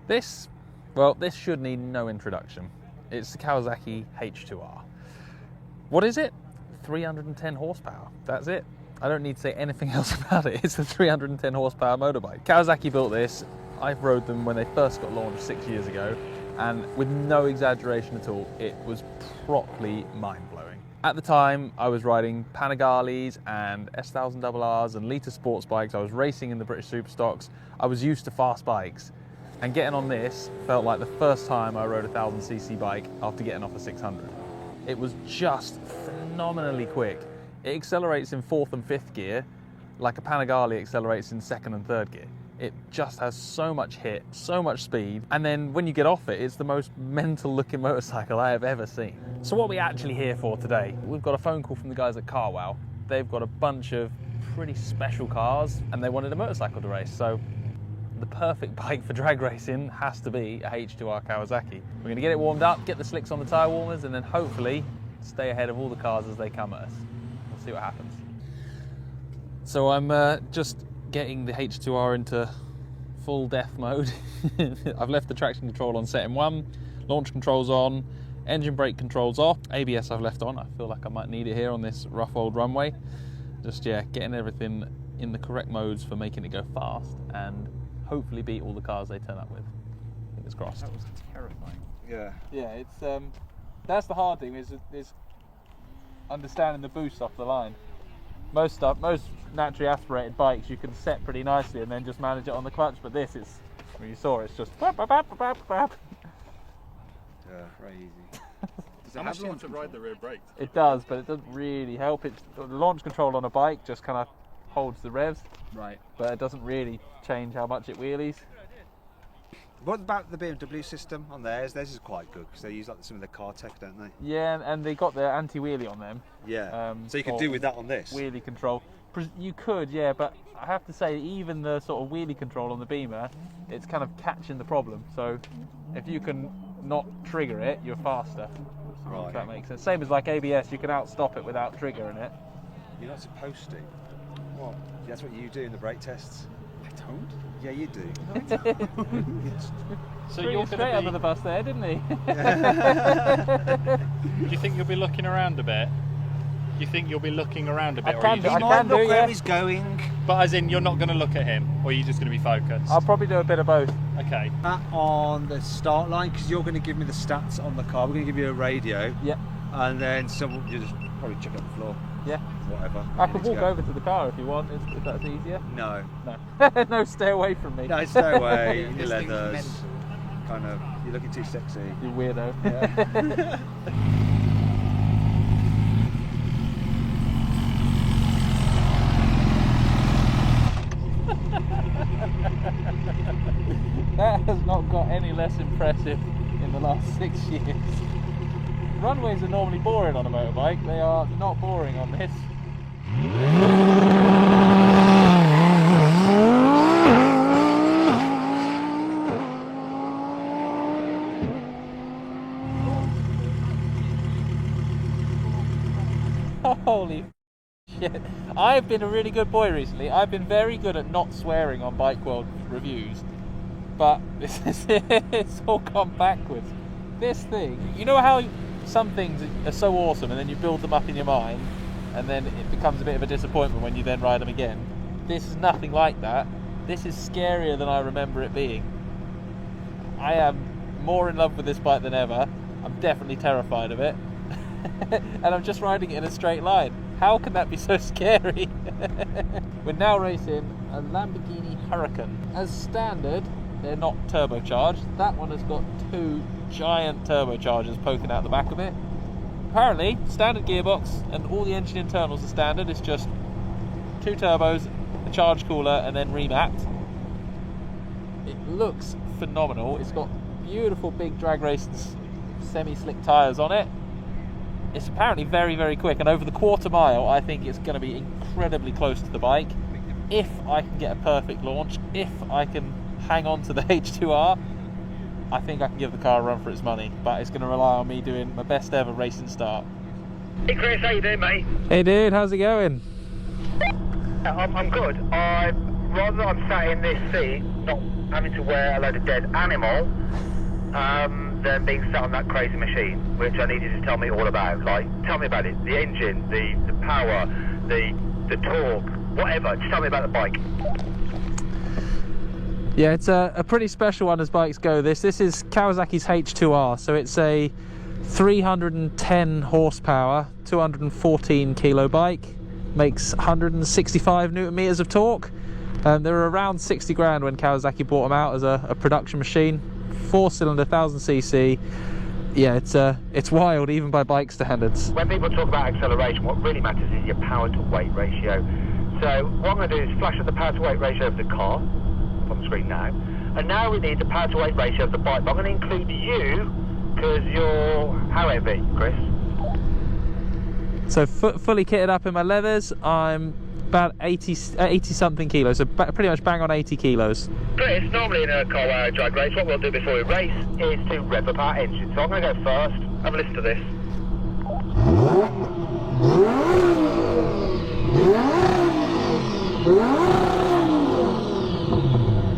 This should need no introduction. It's the Kawasaki H2R. What is it? 310 horsepower. That's it. I don't need to say anything else about it. It's a 310 horsepower motorbike. Kawasaki built this. I've rode them when they first got launched 6 years ago, and with no exaggeration at all, it was properly mind-blowing. At the time, I was riding Panigales and S1000RRs and Lita sports bikes. I was racing in the British Superstocks. I was used to fast bikes, and getting on this felt like the first time I rode a 1000cc bike after getting off a 600. It was just phenomenally quick. It accelerates in 4th and 5th gear like a Panigale accelerates in 2nd and 3rd gear. It just has so much hit, so much speed, and then when you get off it, it's the most mental looking motorcycle I have ever seen. So what are we actually here for today? We've got a phone call from the guys at CarWow. They've got a bunch of pretty special cars and they wanted a motorcycle to race, so the perfect bike for drag racing has to be a H2R Kawasaki. We're going to get it warmed up, get the slicks on the tyre warmers, and then hopefully stay ahead of all the cars as they come at us. We'll see what happens. So I'm just getting the H2R into full death mode. I've left the traction control on setting 1, launch controls on, engine brake controls off, ABS I've left on. I feel like I might need it here on this rough old runway. Just getting everything in the correct modes for making it go fast and hopefully beat all the cars they turn up with. Fingers crossed. That was terrifying. Yeah, it's that's the hard thing is understanding the boost off the line. Most naturally aspirated bikes you can set pretty nicely and then just manage it on the clutch, but this is, you saw it's just bap, bap, bap, bap, bap. Yeah, very easy. How much do you want to ride the rear brakes? It does, but it doesn't really help. The launch control on a bike just kind of holds the revs, right? But it doesn't really change how much it wheelies. What about the BMW system on theirs? Theirs is quite good because they use like some of the car tech, don't they? Yeah, and they got their anti-wheelie on them. Yeah. So you could do with that on this? Wheelie control. You could, yeah, but I have to say, even the sort of wheelie control on the Beamer, it's kind of catching the problem. So if you can not trigger it, you're faster. Right. If that makes sense. Same as like ABS, you can outstop it without triggering it. You're not supposed to. What? That's what you do in the brake tests. I don't. Yeah, you do. So you're straight under the bus there, didn't he? Do you think you'll be looking around a bit? Do you think you'll be looking around a bit? I can do, Look where yeah. he's going. But as in, you're not going to look at him, or are you just going to be focused? I'll probably do a bit of both. Okay. On the start line, because you're going to give me the stats on the car. We're going to give you a radio. Yeah. And then someone, you just probably check out the floor. Yeah. Whatever. I can walk over to the car if you want, if that's easier. No. No. No, stay away from me. No, stay away. Your leathers. Kind of, you're looking too sexy. You weirdo. Yeah. That has not got any less impressive in the last 6 years. Runways are normally boring on a motorbike, they are not boring on this. Holy shit. I've been a really good boy recently. I've been very good at not swearing on Bike World reviews, but it's all gone backwards. This thing, you know how some things are so awesome and then you build them up in your mind and then it becomes a bit of a disappointment when you then ride them again? This is nothing like that. This is scarier than I remember it being. I am more in love with this bike than ever. I'm definitely terrified of it. And I'm just riding it in a straight line. How can that be so scary? We're now racing a Lamborghini Huracan. As standard, they're not turbocharged. That one has got 2 giant turbochargers poking out the back of it. Apparently, standard gearbox and all the engine internals are standard. It's just 2 turbos, a charge cooler, and then remapped. It looks phenomenal. It's got beautiful big drag race semi-slick tyres on it. It's apparently very, very quick, and over the quarter mile, I think it's going to be incredibly close to the bike. If I can get a perfect launch, if I can hang on to the H2R, I think I can give the car a run for its money, but it's going to rely on me doing my best ever racing start. Hey Chris, how you doing, mate? Hey dude, how's it going? I'm good. Rather than I'm sat in this seat, not having to wear a load of dead animal than being sat on that crazy machine, which I need you to tell me all about. Like, tell me about it, the engine, the power, the torque, whatever. Just tell me about the bike. Yeah, it's a pretty special one as bikes go. This is Kawasaki's H2R, so it's a 310 horsepower, 214 kilo bike, makes 165 newton meters of torque. They were around 60 grand when Kawasaki bought them out as a production machine. 4-cylinder, 1000cc. Yeah, it's wild even by bike standards. When people talk about acceleration, what really matters is your power to weight ratio. So what I'm going to do is flash up the power to weight ratio of the car on the screen now, and now we need the power to weight ratio of the bike. But I'm going to include you because you're how heavy, Chris? So fully kitted up in my leathers, I'm about 80 something kilos, so pretty much bang on 80 kilos. Chris, normally in a car drag race, what we'll do before we race is to rev up our engine. So I'm going to go first. Have a listen to this.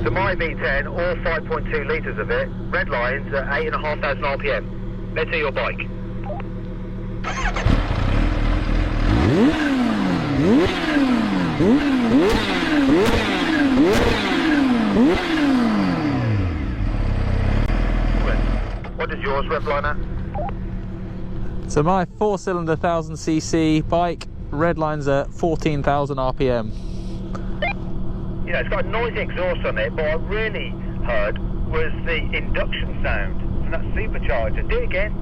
So my V10, all 5.2 litres of it, red lines at 8,500 RPM. Let's hear your bike. What does yours rev line at? So my 4-cylinder 1000cc bike redlines at 14,000 RPM. You know, it's got a noisy exhaust on it, but what I really heard was the induction sound from that supercharger. Do it again.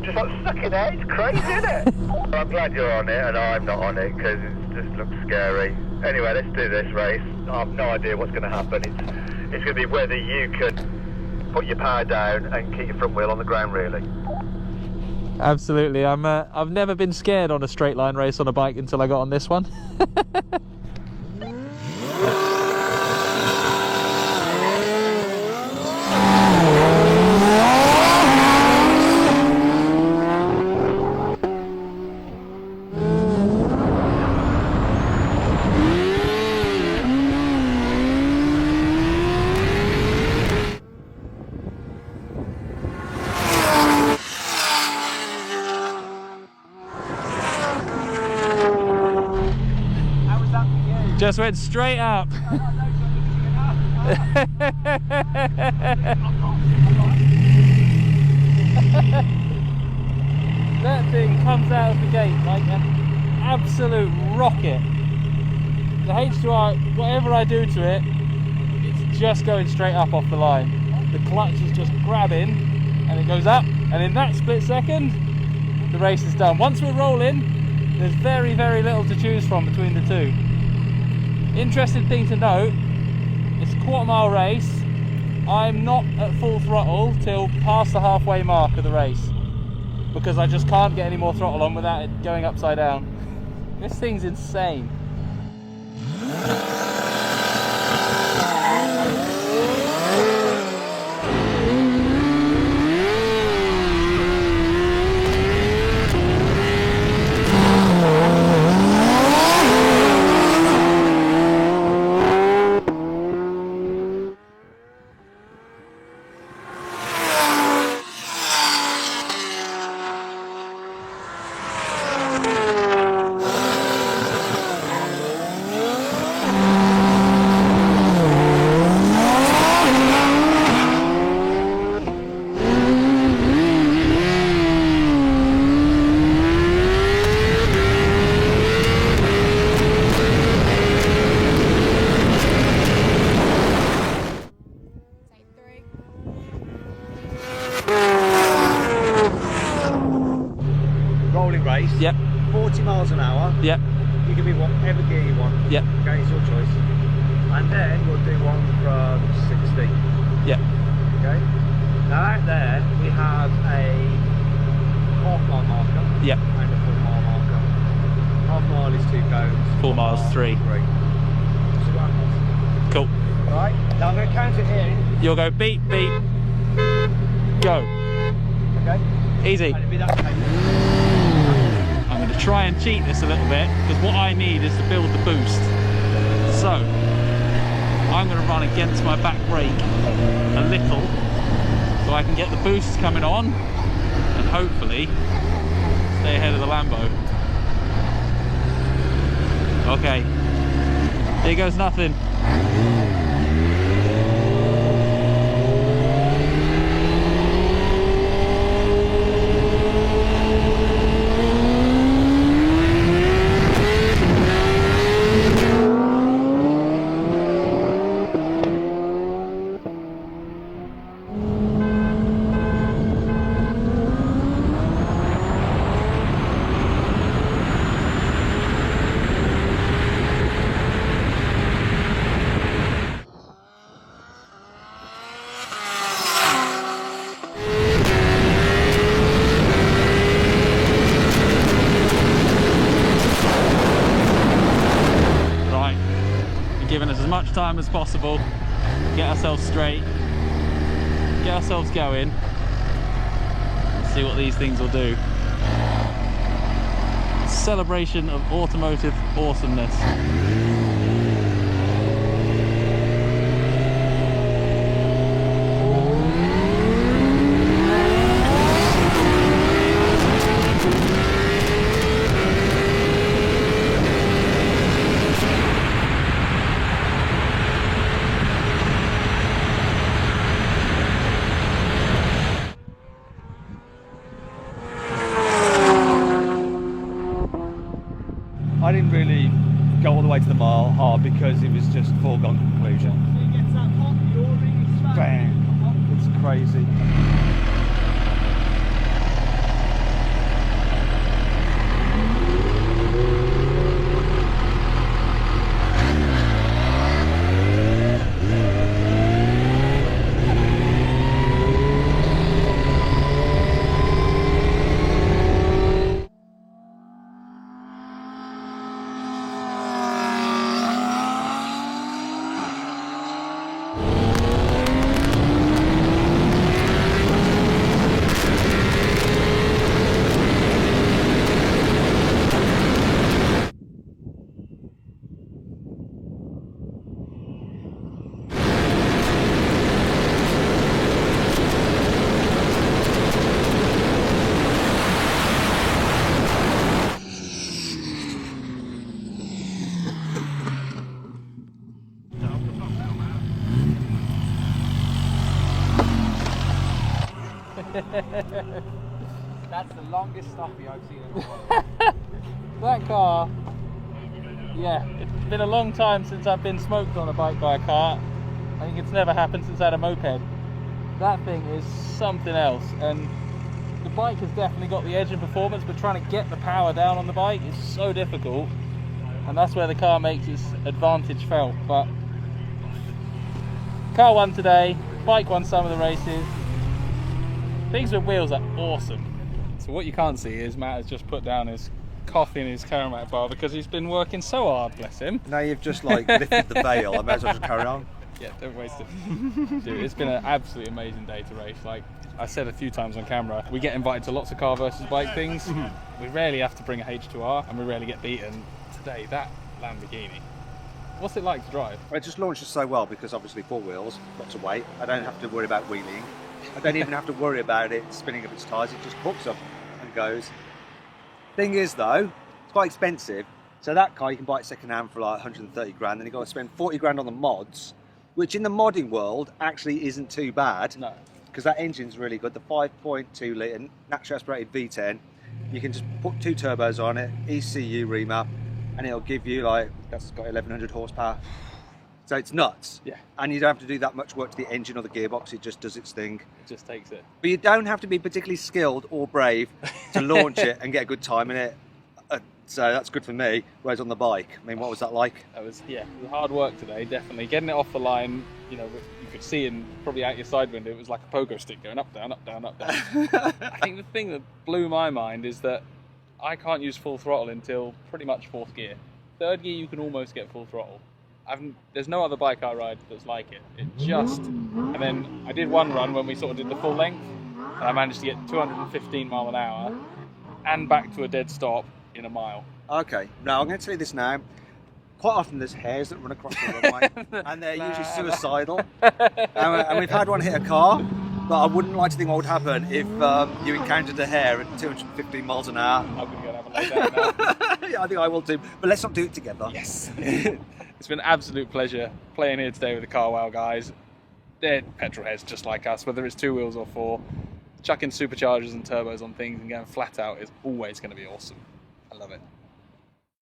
Just like sucking air, it's crazy, isn't it? I'm glad you're on it and I'm not on it because it just looks scary. Anyway, let's do this race. I have no idea what's going to happen. It's going to be whether you can put your power down and keep your front wheel on the ground, really. Absolutely. I've never been scared on a straight line race on a bike until I got on this one. Just went straight up. That thing comes out of the gate like an absolute rocket. The H2R, whatever I do to it, it's just going straight up off the line. The clutch is just grabbing and it goes up, and in that split second the race is done. Once we're rolling, there's very, very little to choose from between the two. Interesting thing to note, it's a quarter-mile race. I'm not at full throttle till past the halfway mark of the race because I just can't get any more throttle on without it going upside down. This thing's insane. Race. Yep. 40 miles an hour. Yep. You can be whatever gear you want. Yep. Okay, it's your choice. And then we'll do one from 60. Yep. Okay. Now out there we have a half-mile marker. Yep. And a full-mile marker. Half-mile is 2 cones. Full mile's 3. So what happens? Cool. Right. Now I'm going to count it in. You'll go beep, beep, go. Okay. Easy. And it'd be that case. I'm going to try and cheat this a little bit because what I need is to build the boost. So I'm going to run against my back brake a little so I can get the boost coming on and hopefully stay ahead of the Lambo. Okay, here goes nothing. Giving us as much time as possible, get ourselves straight, get ourselves going, and see what these things will do. Celebration of automotive awesomeness. I didn't really go all the way to the mile hard because it was just foregone conclusion. Bang! It's crazy. That's the longest stoppie I've seen in a while. That car, yeah, it's been a long time since I've been smoked on a bike by a car. I think it's never happened since I had a moped. That thing is something else, and the bike has definitely got the edge in performance, but trying to get the power down on the bike is so difficult, and that's where the car makes its advantage felt. But car won today, bike won some of the races. Things with wheels are awesome. So what you can't see is Matt has just put down his coffee in his Caramac bar because he's been working so hard, bless him. Now you've just like lifted the veil. I may as well just carry on. Yeah, don't waste it. Dude, it's been an absolutely amazing day to race. Like I said a few times on camera, we get invited to lots of car versus bike things. We rarely have to bring a H2R and we rarely get beaten. Today, that Lamborghini. What's it like to drive? It just launches so well because obviously four wheels, lots of weight. I don't have to worry about wheeling. I don't even have to worry about it spinning up its tyres. It just hooks up and goes. Thing is though, it's quite expensive. So that car you can buy it second hand for like 130 grand, then you've got to spend 40 grand on the mods, which in the modding world actually isn't too bad. No. Because that engine's really good. The 5.2 litre naturally aspirated V10. You can just put two turbos on it, ECU remap, and it'll give you like, that's got 1100 horsepower. So it's nuts. Yeah. And you don't have to do that much work to the engine or the gearbox, it just does its thing. It just takes it. But you don't have to be particularly skilled or brave to launch it and get a good time in it. So that's good for me. Whereas on the bike, I mean, what was that like? That was, yeah, it was hard work today, definitely. Getting it off the line, you know, you could see in probably out your side window, it was like a pogo stick going up, down, up, down, up, down. I think the thing that blew my mind is that I can't use full throttle until pretty much fourth gear. Third gear, you can almost get full throttle. There's no other bike I ride that's like it. It just, and then I did one run when we sort of did the full length, and I managed to get 215 mile an hour and back to a dead stop in a mile. Okay, now I'm going to tell you this now. Quite often there's hares that run across the runway, and they're usually suicidal. And we've had one hit a car, but I wouldn't like to think what would happen if you encountered a hare at 215 miles an hour. I'm going to go and have a lay down now. Yeah, I think I will too. But let's not do it together. Yes. It's been an absolute pleasure playing here today with the Carwow guys. They're petrol heads just like us, whether it's 2 wheels or 4. Chucking superchargers and turbos on things and going flat out is always going to be awesome. I love it.